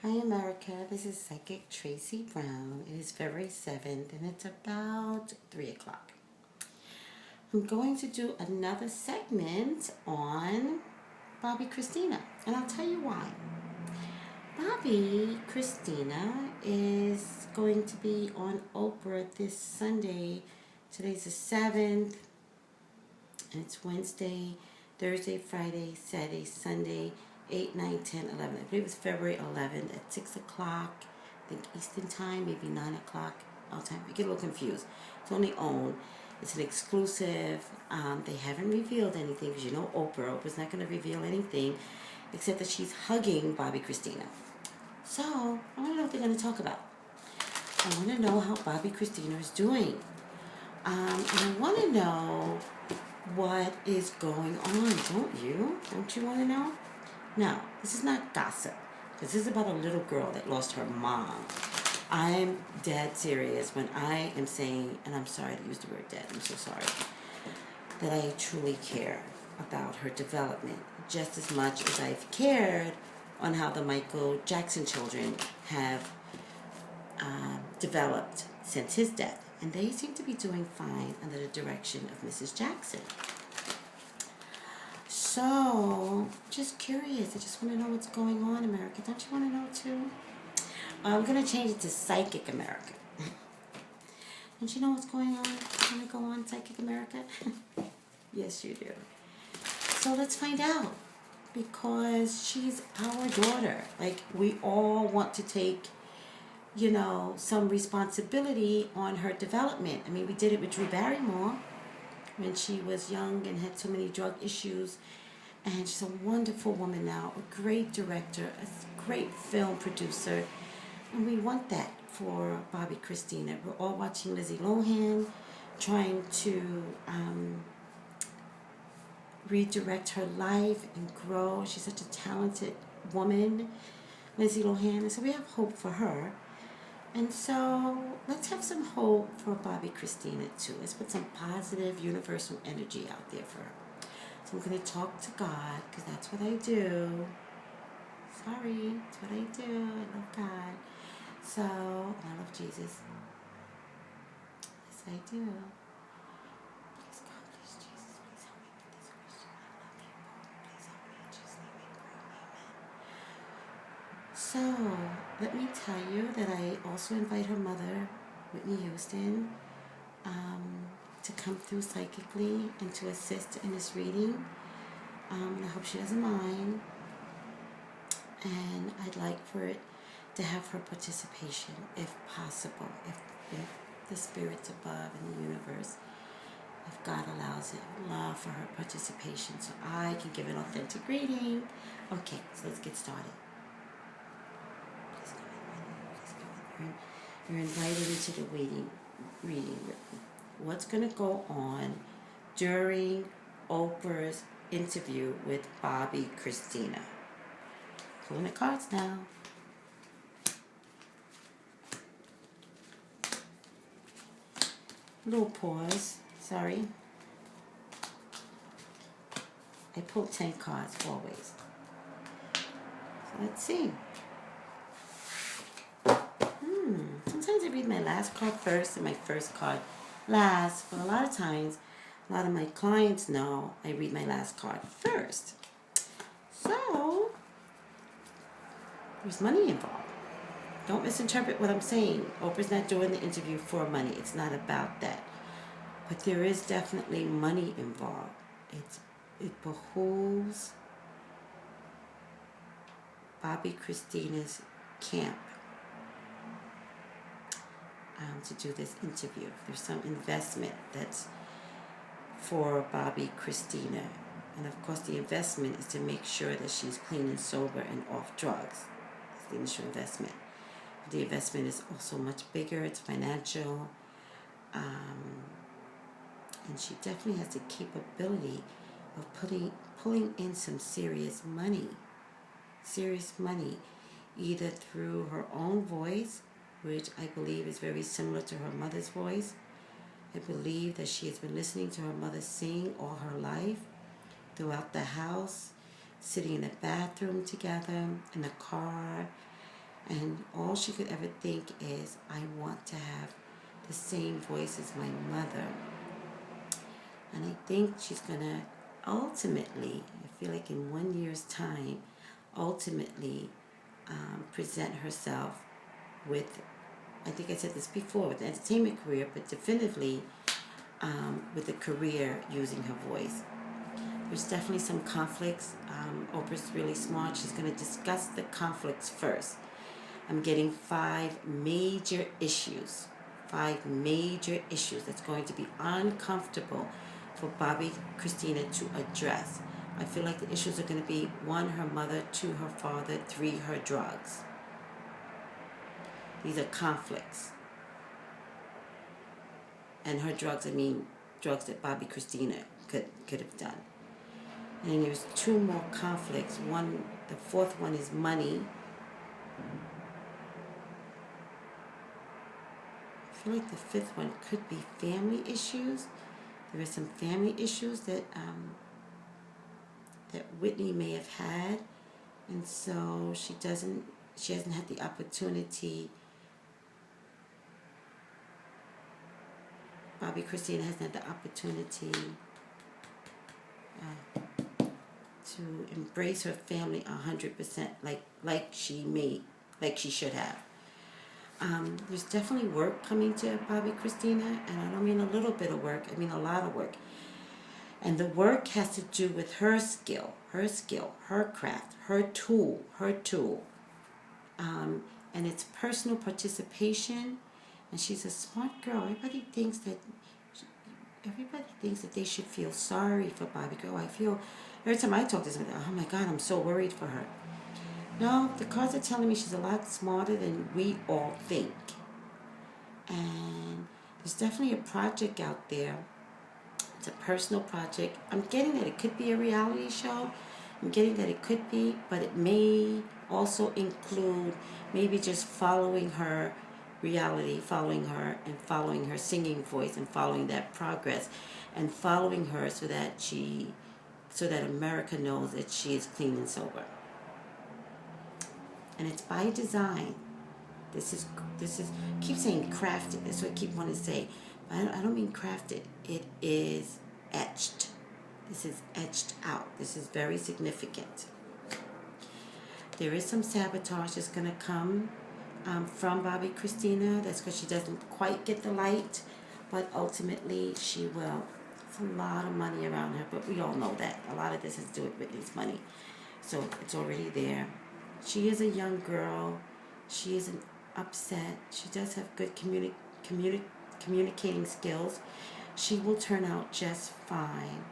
Hi America, this is Psychic Tracy Brown. It is February 7th and it's about 3 o'clock. I'm going to do another segment on Bobbi Kristina, and I'll tell you why. Bobbi Kristina is going to be on Oprah this Sunday. Today's the 7th, and it's Wednesday, Thursday, Friday, Saturday, Sunday, 8, 9, 10, 11. I believe it's February 11th at 6 o'clock, I think Eastern time, maybe 9 o'clock all time. I get a little confused. It's only OWN. It's an exclusive. They haven't revealed anything because you know Oprah's not going to reveal anything except that she's hugging Bobbi Kristina. So, I want to know what they're going to talk about. I want to know how Bobbi Kristina is doing. And I want to know what is going on, don't you? Don't you want to know? Now, this is not gossip. This is about a little girl that lost her mom. I'm dead serious when I am saying, and I'm sorry to use the word dead, I'm so sorry, that I truly care about her development just as much as I've cared on how the Michael Jackson children have developed since his death. And they seem to be doing fine under the direction of Mrs. Jackson. So, just curious. I just want to know what's going on, America. Don't you want to know, too? I'm going to change it to Psychic America. Don't you know what's going on? You want to go on, Psychic America? Yes, you do. So, let's find out. Because she's our daughter. Like, we all want to take, you know, some responsibility on her development. I mean, we did it with Drew Barrymore when she was young and had so many drug issues. And she's a wonderful woman now, a great director, a great film producer. And we want that for Bobbi Kristina. We're all watching Lizzie Lohan, trying to redirect her life and grow. She's such a talented woman, Lizzie Lohan. And so we have hope for her. And so let's have some hope for Bobbi Kristina too. Let's put some positive universal energy out there for her. So I'm going to talk to God, because that's what I do. Sorry, that's what I do. I love God. So, I love Jesus. Yes, I do. Please, God, please, Jesus, please help me with this question. I love you. Please help me in Jesus' name, I pray. Amen. So, let me tell you that I also invite her mother, Whitney Houston, to come through psychically and to assist in this reading. I hope she doesn't mind. And I'd like for it to have her participation, if possible, if the spirits above in the universe, if God allows it, I would love for her participation so I can give an authentic reading. Okay, so let's get started. Please go ahead. Please go ahead. You're invited into the reading with me. What's going to go on during Oprah's interview with Bobbi Kristina? Pulling the cards now. Little pause. Sorry. I pulled 10 cards always. So let's see. Sometimes I read my last card first and my first card last, but a lot of times, a lot of my clients know I read my last card first. So, there's money involved. Don't misinterpret what I'm saying. Oprah's not doing the interview for money. It's not about that. But there is definitely money involved. It behooves Bobbi Kristina's camp to do this interview. There's some investment that's for Bobbi Kristina. And of course the investment is to make sure that she's clean and sober and off drugs. That's the initial investment. The investment is also much bigger. It's financial. And she definitely has the capability of pulling in some serious money, either through her own voice, which I believe is very similar to her mother's voice. I believe that she has been listening to her mother sing all her life, throughout the house, sitting in the bathroom together, in the car, And all she could ever think is, I want to have the same voice as my mother. And I think she's going to ultimately, I feel like in 1 year's time, ultimately present herself with, I think I said this before, with an entertainment career, but definitively with a career using her voice. There's definitely some conflicts. Oprah's really smart. She's going to discuss the conflicts first. I'm getting 5 major issues. 5 major issues that's going to be uncomfortable for Bobbi Kristina to address. I feel like the issues are going to be 1, her mother, 2, her father, 3, her drugs. These are conflicts. And her drugs, I mean drugs that Bobbi Kristina could have done. And then there's 2 more conflicts. One, the 4th one is money. I feel like the 5th one could be family issues. There are some family issues that Whitney may have had, and so she hasn't had the opportunity. Bobbi Kristina hasn't had the opportunity to embrace her family 100%, like she should have. There's definitely work coming to Bobbi Kristina, and I don't mean a little bit of work, I mean a lot of work. And the work has to do with her skill, her craft, her tool. And it's personal participation, and she's a smart girl. Everybody thinks that they should feel sorry for Bobbi. Girl, I feel, every time I talk to somebody, oh my God, I'm so worried for her. No, the cards are telling me she's a lot smarter than we all think. And there's definitely a project out there. It's a personal project. I'm getting that it could be a reality show. I'm getting that it could be, but it may also include maybe just following her reality, following her and following her singing voice and following that progress and following her so that America knows that she is clean and sober. And it's by design. This is I keep saying crafted. That's what I keep wanting to say. I don't mean crafted. It is etched. This is etched out. This is very significant. There is some sabotage that's going to come from Bobbi Kristina. That's because she doesn't quite get the light, but ultimately she will. It's a lot of money around her, but we all know that. A lot of this has to do with Whitney's money. So it's already there. She is a young girl. She isn't upset. She does have good communicating skills. She will turn out just fine.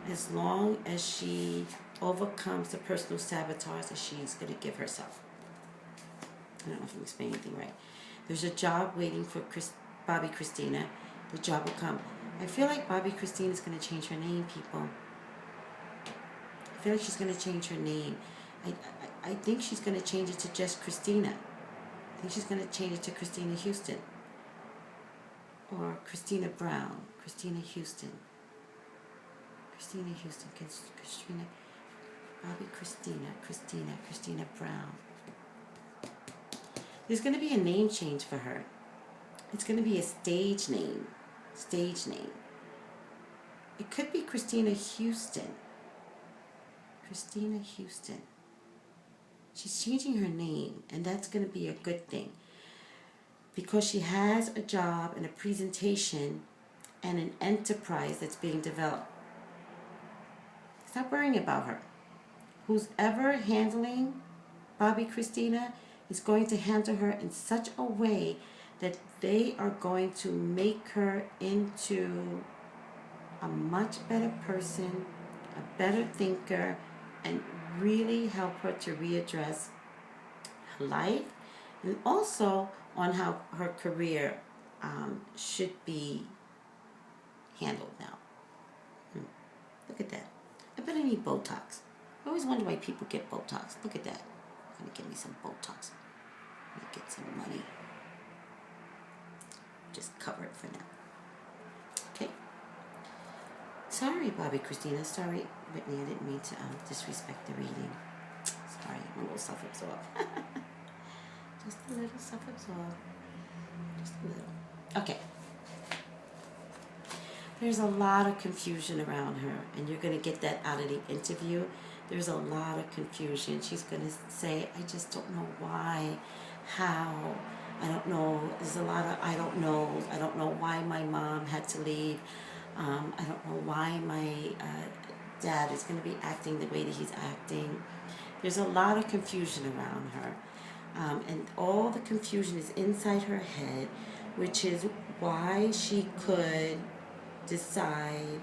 As long as she overcomes the personal sabotage that she's going to give herself. I don't know if I'm explaining anything right. There's a job waiting for Bobbi Kristina. The job will come. I feel like Bobbi Kristina is going to change her name, people. I feel like she's going to change her name. I think she's going to change it to just Kristina. I think she's going to change it to Kristina Houston. Or Kristina Brown. Kristina Houston. Bobbi Kristina Brown. There's going to be a name change for her. It's going to be a stage name. It could be Kristina Houston. She's changing her name, and that's going to be a good thing because she has a job and a presentation and an enterprise that's being developed. Stop worrying about her. Who's ever handling Bobbi Kristina is going to handle her in such a way that they are going to make her into a much better person, a better thinker, and really help her to readdress her life and also on how her career should be handled now. Look at that. I bet I need Botox. I always wonder why people get Botox. Look at that. I'm going to get me some Botox. I'm going to get some money. Just cover it for now. Okay. Sorry, Bobbi Kristina. Sorry, Whitney. I didn't mean to disrespect the reading. Sorry, I'm a little self-absorbed. Just a little self-absorbed. Just a little. Okay. There's a lot of confusion around her, and you're going to get that out of the interview. There's a lot of confusion. She's going to say, I just don't know why, how, I don't know. There's a lot of I don't know. I don't know why my mom had to leave. I don't know why my dad is going to be acting the way that he's acting. There's a lot of confusion around her. And all the confusion is inside her head, which is why she could decide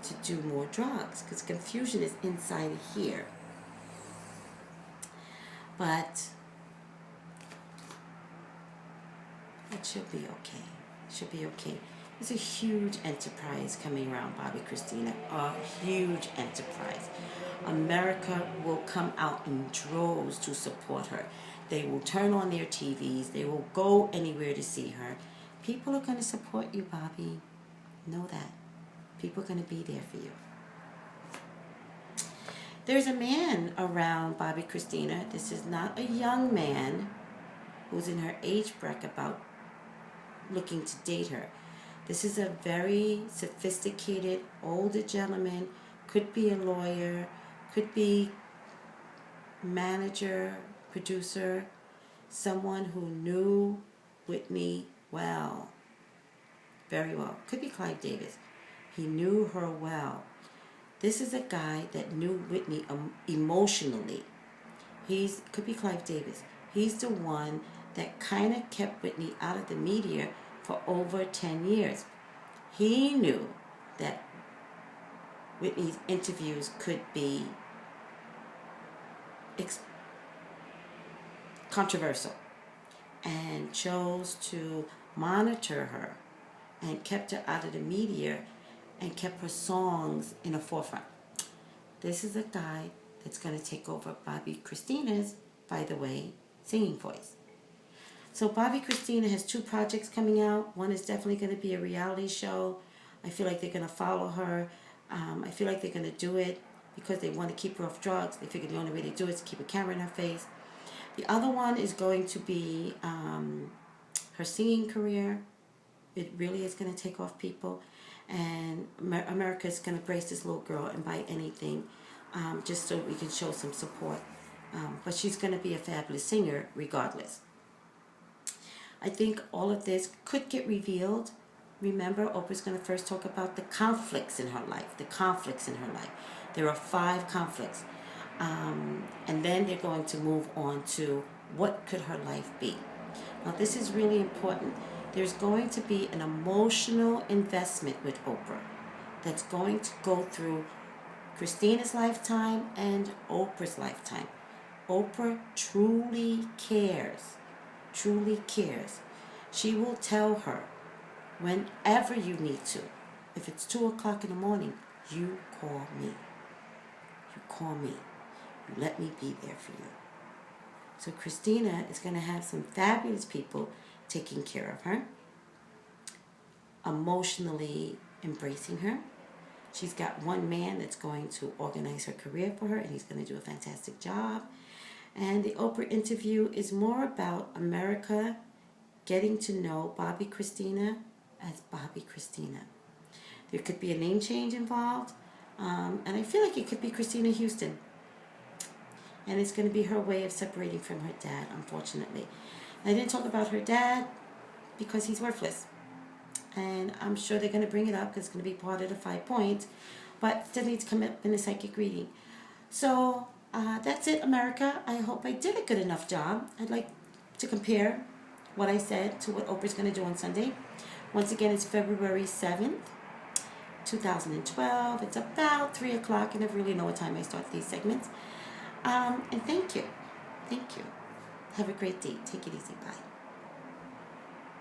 to do more drugs, because confusion is inside here. But it should be okay. It should be okay. There's a huge enterprise coming around Bobbi Kristina. A huge enterprise. America will come out in droves to support her. They will turn on their TVs. They will go anywhere to see her. People are going to support you, Bobbi. Know that. People are going to be there for you. There's a man around Bobbi Kristina. This is not a young man who's in her age bracket about looking to date her. This is a very sophisticated, older gentleman. Could be a lawyer. Could be manager, producer. Someone who knew Whitney well. Very well. Could be Clive Davis. He knew her well. This is a guy that knew Whitney emotionally. Could be Clive Davis. He's the one that kind of kept Whitney out of the media for over 10 years. He knew that Whitney's interviews could be controversial, and chose to monitor her and kept her out of the media and kept her songs in the forefront. This is a guy that's going to take over Bobbi Kristina's, by the way, singing voice. So Bobbi Kristina has 2 projects coming out. One is definitely going to be a reality show. I feel like they're going to follow her. I feel like they're going to do it because they want to keep her off drugs. They figure the only way to do it is to keep a camera in her face. The other one is going to be her singing career. It really is going to take off people. And America is going to brace this little girl and buy anything just so we can show some support. But she's going to be a fabulous singer regardless. I think all of this could get revealed. Remember, Oprah's going to first talk about the conflicts in her life. The conflicts in her life. There are 5 conflicts. And then they're going to move on to what could her life be. Now, this is really important. There's going to be an emotional investment with Oprah that's going to go through Kristina's lifetime and Oprah's lifetime. Oprah truly cares. Truly cares. She will tell her whenever you need to. If it's 2 o'clock in the morning, you call me. You call me. You let me be there for you. So Kristina is going to have some fabulous people taking care of her, emotionally embracing her. She's got one man that's going to organize her career for her, and he's going to do a fantastic job. And the Oprah interview is more about America getting to know Bobbi Kristina as Bobbi Kristina. There could be a name change involved, and I feel like it could be Kristina Houston. And it's going to be her way of separating from her dad, unfortunately. I didn't talk about her dad because he's worthless. And I'm sure they're going to bring it up because it's going to be part of the 5 points. But it doesn't need to come up in a psychic reading. So that's it, America. I hope I did a good enough job. I'd like to compare what I said to what Oprah's going to do on Sunday. Once again, it's February 7th, 2012. It's about 3 o'clock. I never really know what time I start these segments. And thank you. Thank you. Have a great day. Take it easy. Bye.